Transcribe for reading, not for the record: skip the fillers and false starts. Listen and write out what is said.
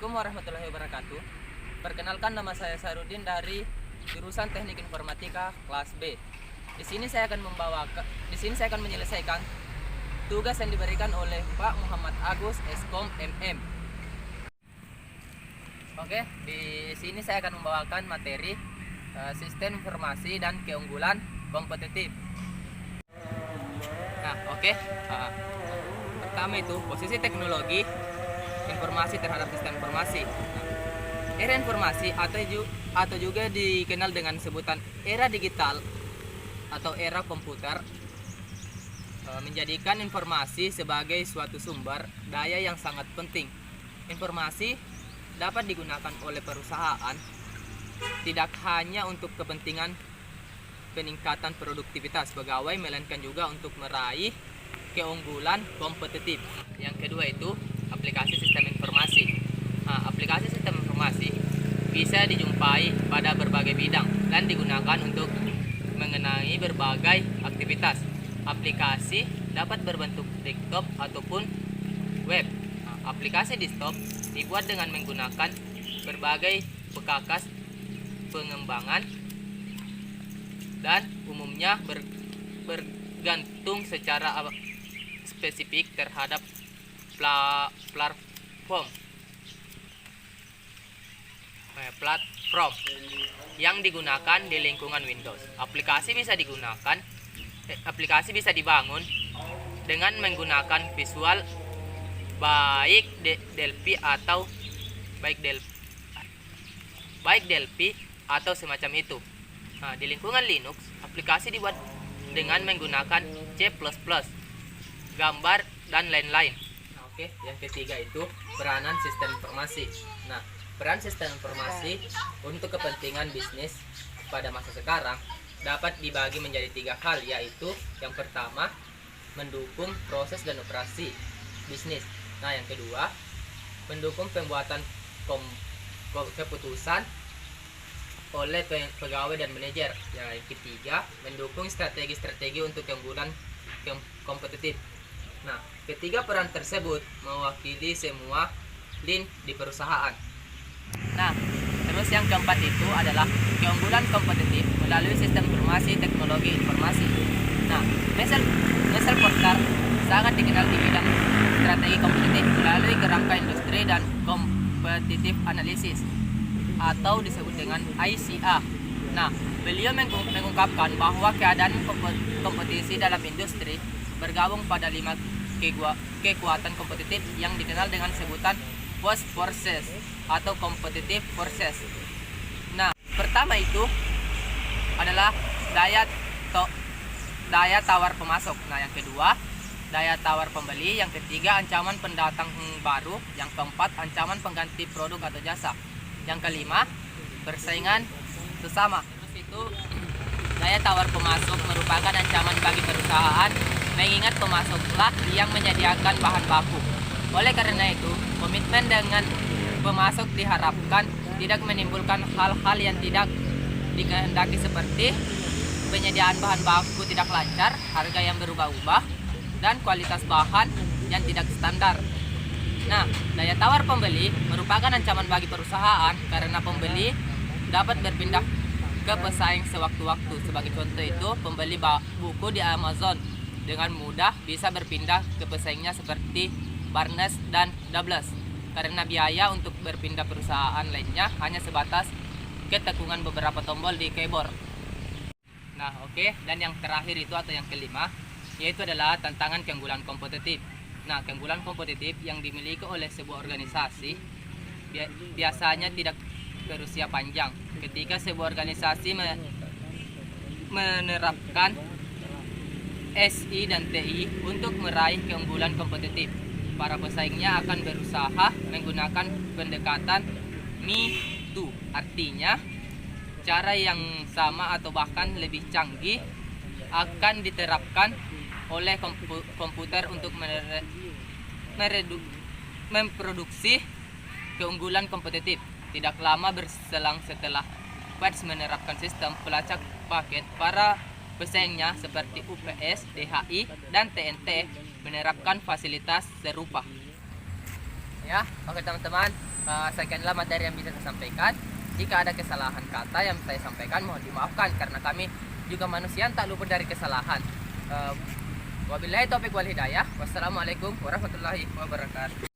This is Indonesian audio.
Assalamualaikum warahmatullahi wabarakatuh. Perkenalkan, nama saya Sarudin dari jurusan Teknik Informatika kelas B. Di sini saya akan menyelesaikan tugas yang diberikan oleh Pak Muhammad Agus Eskom MM. Oke, di sini saya akan membawakan materi sistem informasi dan keunggulan kompetitif. Nah, oke. Pertama itu posisi teknologi informasi terhadap sistem informasi. Era informasi atau juga dikenal dengan sebutan era digital atau era komputer menjadikan informasi sebagai suatu sumber daya yang sangat penting. Informasi dapat digunakan oleh perusahaan tidak hanya untuk kepentingan peningkatan produktivitas pegawai, melainkan juga untuk meraih keunggulan kompetitif. Yang kedua itu aplikasi sistem informasi. Aplikasi sistem informasi bisa dijumpai pada berbagai bidang dan digunakan untuk mengenai berbagai aktivitas. Aplikasi dapat berbentuk desktop ataupun web. Aplikasi desktop dibuat dengan menggunakan berbagai perkakas pengembangan dan umumnya bergantung secara spesifik terhadap platform yang digunakan di lingkungan Windows. Aplikasi bisa dibangun dengan menggunakan visual baik Delphi atau semacam itu. Di lingkungan Linux, aplikasi dibuat dengan menggunakan C++, gambar dan lain-lain. Oke, yang ketiga itu peranan sistem informasi. Peran sistem informasi untuk kepentingan bisnis pada masa sekarang dapat dibagi menjadi 3 hal, yaitu yang pertama, mendukung proses dan operasi bisnis. Yang kedua, mendukung pembuatan keputusan oleh pegawai dan manajer. Yang ketiga, mendukung strategi-strategi untuk keunggulan kompetitif. Ketiga peran tersebut mewakili semua lini di perusahaan. Terus yang keempat itu adalah keunggulan kompetitif melalui sistem informasi teknologi informasi. Michel Porter sangat dikenal di bidang strategi kompetitif melalui kerangka industri dan competitive analysis atau disebut dengan ICA. Beliau mengungkapkan bahwa keadaan kompetisi dalam industri bergabung pada 5 kekuatan kompetitif yang dikenal dengan sebutan force forces atau competitive forces. Pertama itu adalah daya tawar pemasok. Yang kedua, daya tawar pembeli. Yang ketiga, ancaman pendatang baru. Yang keempat, ancaman pengganti produk atau jasa. Yang kelima, persaingan sesama. Terus itu daya tawar pemasok merupakan ancaman bagi perusahaan, mengingat pemasoklah yang menyediakan bahan baku. Oleh karena itu, komitmen dengan pemasok diharapkan tidak menimbulkan hal-hal yang tidak dikehendaki seperti penyediaan bahan baku tidak lancar, harga yang berubah-ubah, dan kualitas bahan yang tidak standar. Daya tawar pembeli merupakan ancaman bagi perusahaan karena pembeli dapat berpindah ke pesaing sewaktu-waktu. Sebagai contoh itu, pembeli buku di Amazon dengan mudah bisa berpindah ke pesaingnya seperti Barnes dan Douglas karena biaya untuk berpindah perusahaan lainnya hanya sebatas ketekungan beberapa tombol di keyboard. Dan yang terakhir itu atau yang kelima yaitu adalah tantangan keunggulan kompetitif. Keunggulan kompetitif yang dimiliki oleh sebuah organisasi biasanya tidak berusia panjang. Ketika sebuah organisasi menerapkan SI dan TI untuk meraih keunggulan kompetitif, para pesaingnya akan berusaha menggunakan pendekatan me too. Artinya, cara yang sama atau bahkan lebih canggih akan diterapkan oleh komputer untuk memproduksi keunggulan kompetitif. Tidak lama berselang setelah Pets menerapkan sistem pelacak paket, para pesaingnya seperti UPS, DHI, dan TNT menerapkan fasilitas serupa. Ya, oke teman-teman, sekianlah materi yang bisa saya sampaikan. Jika ada kesalahan kata yang saya sampaikan, mohon dimaafkan karena kami juga manusia yang tak luput dari kesalahan. Wabillahi taufiq wal hidayah. Wassalamualaikum warahmatullahi wabarakatuh.